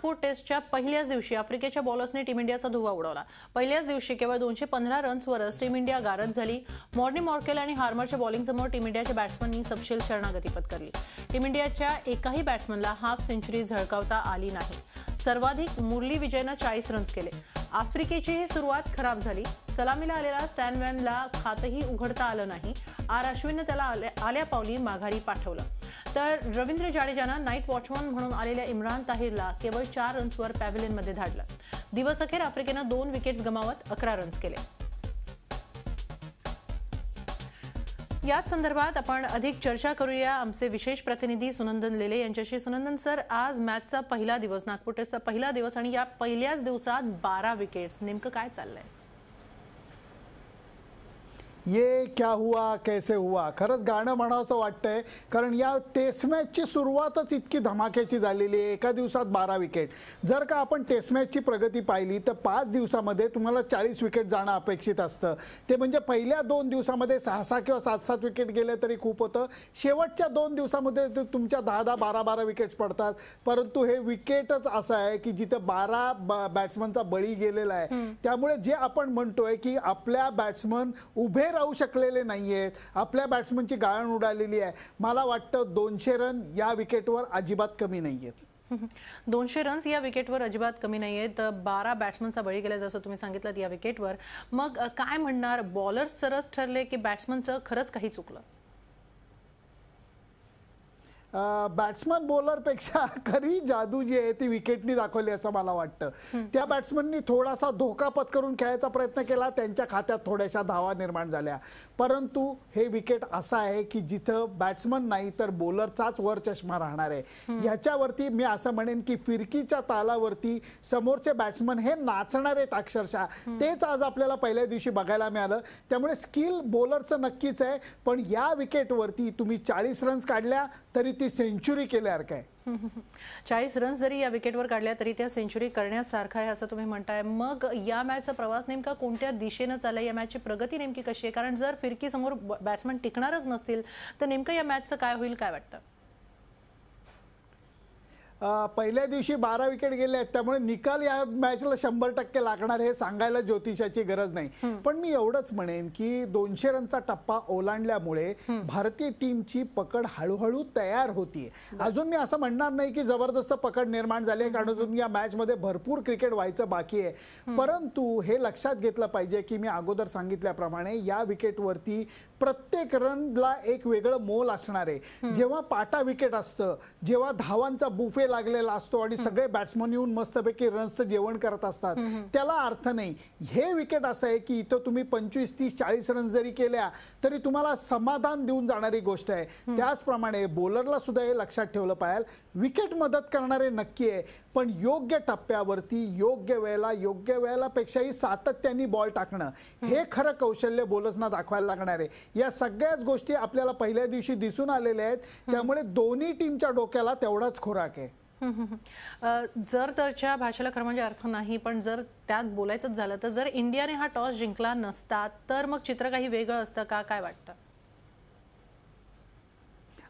नागपूर टेस्टच्या पहिल्याच दिवशी आफ्रिकेच्या बॉलर्सने टीम इंडियाचा धुव्वा उडवला। पहिल्याच दिवशी केवळ 215 रन्सवरच टीम इंडिया गारद झाली। मॉर्नी मॉर्केल आणि हार्मरच्या बॉलिंगसमोर टीम इंडियाच्या बॅट्समननी सपशेल शरणागती पत्करली। टीम इंडियाच्या एकाही बॅट्समनला हाफ सेंचुरी झळकावता आली नाही। सर्वाधिक मुरली विजयनं 40 रन्स केले। आफ्रिकेची ही सुरुवात खराब झाली। सलामीला आलेला स्टॅन वॅनला खातही उघडता आलं नाही। आर अश्विनने त्याला आल्या पावली माघारी पाठवलं, तर रवींद्र जाडेजानं नाईट वॉचमन म्हणून आलेल्या इम्रान ताहिरला केवळ 4 रन्सवर पॅव्हिलियनमध्ये धाडलं। दिवसअखेर आफ्रिकेनं 2 विकेट्स गमावत 11 रन्स केले। याच संदर्भात आपण अधिक चर्चा करूया आमचे विशेष प्रतिनिधी सुनंदन लेले यांच्याशी। सुनंदन सर, आज मॅचचा पहिला दिवस, नागपूर टेस्टचा पहिला दिवस, आणि या पहिल्याच दिवसात 12 विकेट्स, नेमकं काय चाललंय? ये क्या हुआ कैसे हुआ, खरंच गाणं म्हणावंसं वाटतंय, कारण या टेस्ट मॅचची सुरुवातच इतकी धमाक्याची झालेली आहे। एका दिवसात 12 विकेट। जर का आपण टेस्ट मॅचची प्रगती पाहिली तर 5 दिवसामध्ये तुम्हाला 40 विकेट जाणं अपेक्षित असतं। ते म्हणजे पहिल्या 2 दिवसामध्ये 6-6 किंवा 7-7 विकेट गेले तरी खूप होतं। शेवटच्या 2 दिवसामध्ये तुमच्या 10-10 12-12 विकेट्स पडतात, परंतु हे विकेटच असं आहे की जिथे 12 बॅट्समनचा बळी गेलेला आहे। त्यामुळे जे आपण म्हणतोय की आपल्या बॅट्समन उभे राहू शकलेले नाहीयेत, आपल्या बॅट्समनची गाळण उडालेली आहे। मला वाटतं 200 रन या विकेटवर अजिबात कमी नाहीयेत। 200 रन्स या विकेटवर अजिबात कमी नाहीयेत। 12 बॅट्समनचा बळी गेला जसं तुम्ही सांगितलं या विकेटवर। मग काय म्हणणार, बॉलर्स सरस ठरले की बॅट्समनचं खरंच काही चुकलं? बॅट्समन बॉलरपेक्षा खरी जादू जी आहे ती विकेटनी दाखवली असं मला वाटतं। त्या बॅट्समननी थोडासा धोका पत्करून खेळायचा प्रयत्न केला, त्यांच्या खात्यात थोड्याशा धावा निर्माण झाल्या, परंतु हे विकेट असं आहे की जिथं बॅट्समन नाही तर बॉलरचाच वर चष्मा राहणार आहे। याच्यावरती मी असं म्हणेन की फिरकीच्या तालावरती समोरचे बॅट्समन हे नाचणार आहेत अक्षरशः। तेच आज आपल्याला पहिल्या दिवशी बघायला मिळालं। त्यामुळे स्किल बॉलरचं नक्कीच आहे, पण या विकेटवरती तुम्ही 40 रन्स काढल्या तरी ती सेंचुरी केल्यासारखं आहे। 40 रन्स जरी या विकेटवर काढल्या तरी त्या सेंचुरी करण्यासारखं आहे असं तुम्ही म्हणताय। मग या मॅचचा प्रवास नेमका कोणत्या दिशेने चाललाय? या मॅचची प्रगती नेमकी कशी आहे? कारण जर फिरकी समोर बॅट्समन टिकणारच नसतील तर नेमकं या मॅचचं काय होईल, काय वाटतं? पहिल्या दिवशी 12 विकेट गेले आहेत, त्यामुळे निकाल या मॅचला 100% लागणार हे सांगायला ज्योतिषाची गरज नाही। पण मी एवढंच म्हणेन की 200 रनचा टप्पा ओलांडल्यामुळे भारतीय टीमची पकड हळूहळू तयार होतीये। अजून मी असं म्हणणार नाही की जबरदस्त पकड निर्माण झाली आहे, कारण अजून या मॅच मध्ये भरपूर क्रिकेट व्हायचं बाकी आहे। परंतु हे लक्षात घेतलं पाहिजे की मी अगोदर सांगितल्याप्रमाणे या विकेटवरती प्रत्येक रनला एक वेगळं मोल असणार आहे। जेव्हा पाटा विकेट असतं, जेव्हा धावांचा बुफे लागलेला असतो आणि सगळे बॅट्समन येऊन मस्तपैकी रन्सचं जेवण करत असतात, त्याला अर्थ नाही। हे विकेट असं आहे की इथं तुम्ही 25, 30, 40 रन्स जरी केल्या तरी तुम्हाला समाधान देऊन जाणारी गोष्ट आहे। त्याचप्रमाणे बॉलरला सुद्धा हे लक्षात ठेवलं पाहिजे, विकेट मदत करणारे नक्की आहे, पण योग्य टप्प्यावरती योग्य वेळेला पेक्षाही सातत्याने बॉल टाकणं हे खरं कौशल्य बॉलर्सना दाखवायला लागणार आहे। या सगळ्याच गोष्टी आपल्याला पहिल्या दिवशी दिसून आलेल्या आहेत, त्यामुळे दोन्ही टीमच्या डोक्याला तेवढाच खोराक आहे। जर तरच्या भाषेला खरं म्हणजे अर्थ नाही, पण जर त्यात बोलायचं झालं तर जर इंडियाने हा टॉस जिंकला नसता तर मग चित्र काही वेगळं असतं का, काय वाटतं?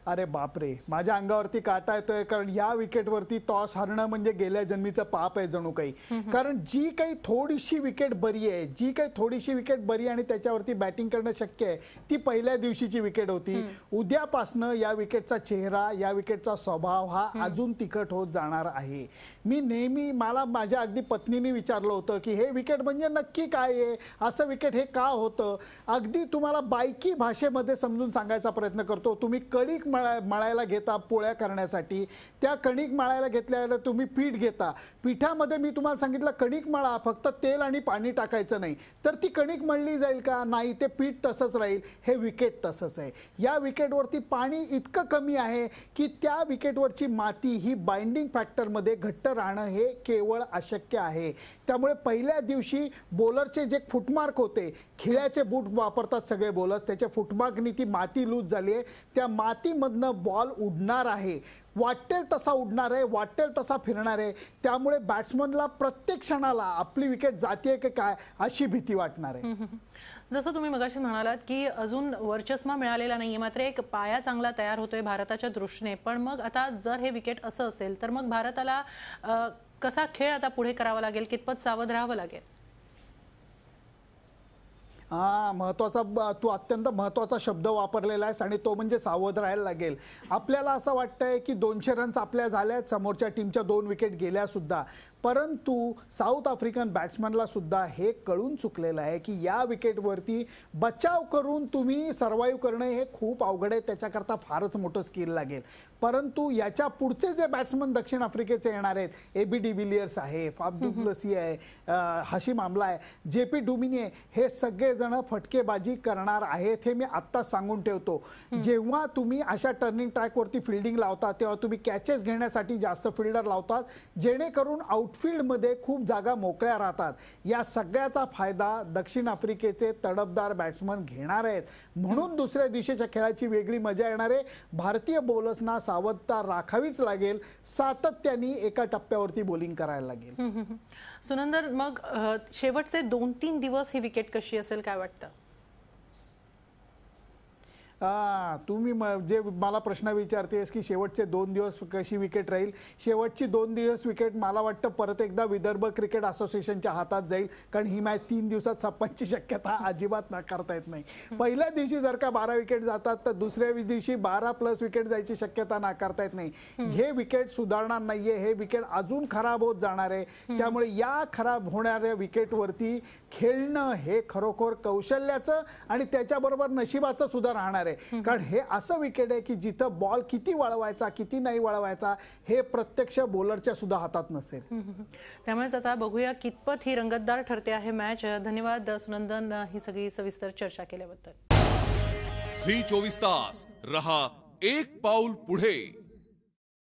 अरे बापरे, माझ्या अंगावरती काटा येतोय, कारण या विकेटवरती टॉस हरणं म्हणजे गेल्या जन्मीचं पाप आहे जणू काही। कारण जी काही थोडीशी विकेट बरी आहे, आणि त्याच्यावरती बॅटिंग करणं शक्य आहे, ती पहिल्या दिवशीची विकेट होती। उद्यापासनं या विकेटचा चेहरा, या विकेटचा स्वभाव हा अजून तिखट होत जाणार आहे। मी नेहमी, मला माझ्या अगदी पत्नीने विचारलं होतं की हे विकेट म्हणजे नक्की काय आहे, असं विकेट हे का होतं? अगदी तुम्हाला बायकी भाषेमध्ये समजून सांगायचा प्रयत्न करतो। तुम्ही कणिक मळायला घेता पोळ्या करण्यासाठी, त्या कणिक मळायला घेतल्यावर तुम्ही पीठ घेता, पिठामध्ये मी तुम्हाला सांगितलं कणिक मळा, फक्त तेल आणि पाणी टाकायचं नाही, तर ती कणिक मळली जाईल का? नाही, ते पीठ तसंच राहील। हे विकेट तसंच आहे। या विकेटवरती पाणी इतकं कमी आहे की त्या विकेटवरची माती ही बाइंडिंग फॅक्टरमध्ये घट्ट राहणं हे केवळ अशक्य आहे। त्यामुळे पहिल्या दिवशी बॉलरचे जे फुटमार्क होते, खिळ्याचे बूट वापरतात सगळे बॉलर्स, त्याच्या फुटमार्कनी ती माती लूज झाली आहे, त्या मातीमधनं बॉल उडणार आहे, वाटेल तसा उडणार आहे, वाटेल तसा फिरणार आहे। त्यामुळे बॅट्समनला प्रत्येक क्षणाला आपली विकेट जाते की काय अशी भीती वाटणार आहे। जसं तुम्ही मगाशी म्हणालात की अजून वर्चस्व मिळालेला नाहीये, मात्र एक पाया चांगला तयार होतोय भारताच्या दृष्टीने। पण मग आता जर हे विकेट असं असेल तर मग भारताला कसा खेळ आता पुढे करावा लागेल, कितपत सावध राहावं लागेल? तू अत्यंत महत्वाचा शब्द वापरलेला आहेस आणि तो म्हणजे सावध राहायला लागेल. आपल्याला असं वाटतंय की 200 रन्स आपल्या झाल्यात, समोरच्या टीमच्या 2 विकेट गेल्या सुद्धा, परंतु साऊथ आफ्रिकन बॅट्समनला सुद्धा हे कळून चुकलेलं आहे की या विकेटवरती बचाव करून तुम्ही सर्व्हाइव्ह करणं हे खूप अवघड आहे. त्याच्याकरता फारच मोठं स्किल लागेल. परंतु याच्या पुढचे जे बॅट्समन दक्षिण आफ्रिकेचे येणार आहेत, एबी डिव्हिलियर्स आहे, फाफ डु प्लेसी आहे, हशीम आमला आहे, जेपी डुमिनी आहे, हे सगळेजण फटकेबाजी करणार आहेत. हे मी आत्ताच सांगून ठेवतो. जेव्हा तुम्ही अशा टर्निंग ट्रॅकवरती फिल्डिंग लावता तेव्हा तुम्ही कॅचेस घेण्यासाठी जास्त फिल्डर लावतात, जेणेकरून आउटफील्डमध्ये खूप जागा मोकळ्या राहतात. या सगळ्याचा फायदा दक्षिण आफ्रिकेचे तडफदार बॅट्समन घेणार आहेत. म्हणून दुसऱ्या दिवशीच्या खेळाची वेगळी मजा येणार आहे. भारतीय बॉलर्सना सावधता राखावीच लागेल. सातत्याने एका टप्प्यावरती बॉलिंग करायला लागेल. सुनंदर, मग शेवटचे 2-3 दिवस ही विकेट कशी असेल, काय वाटतं? तुम्ही जे मला प्रश्न विचारतेस की शेवटचे 2 दिवस कशी विकेट राहील, शेवटची 2 दिवस विकेट मला वाटतं परत एकदा विदर्भ क्रिकेट असोसिएशनच्या हातात जाईल. कारण ही मॅच 3 दिवसात संपायची शक्यता अजिबात नाकारता येत नाही. पहिल्या दिवशी जर का 12 विकेट जातात तर दुसऱ्या दिवशी 12+ विकेट जायची शक्यता नाकारता येत नाही. हे विकेट सुधारणार नाहीये, हे विकेट अजून खराब होत जाणार आहे. त्यामुळे या खराब होणाऱ्या विकेटवरती खेळणं हे खरोखर कौशल्याचं आणि त्याच्याबरोबर नशिबाचं सुद्धा राहणार आहे. कारण हे असं विकेट आहे की जिथं बॉल किती वळवायचा किती नाही वळवायचा हे प्रत्यक्ष बॉलरच्या सुद्धा हातात नसेल. त्यामुळेच आता बघूया कितपत ही रंगतदार ठरते आहे मॅच. धन्यवाद सुनंदन, ही सगळी सविस्तर चर्चा केल्याबद्दल. झी 24 तास रहा एक पाऊल पुढे.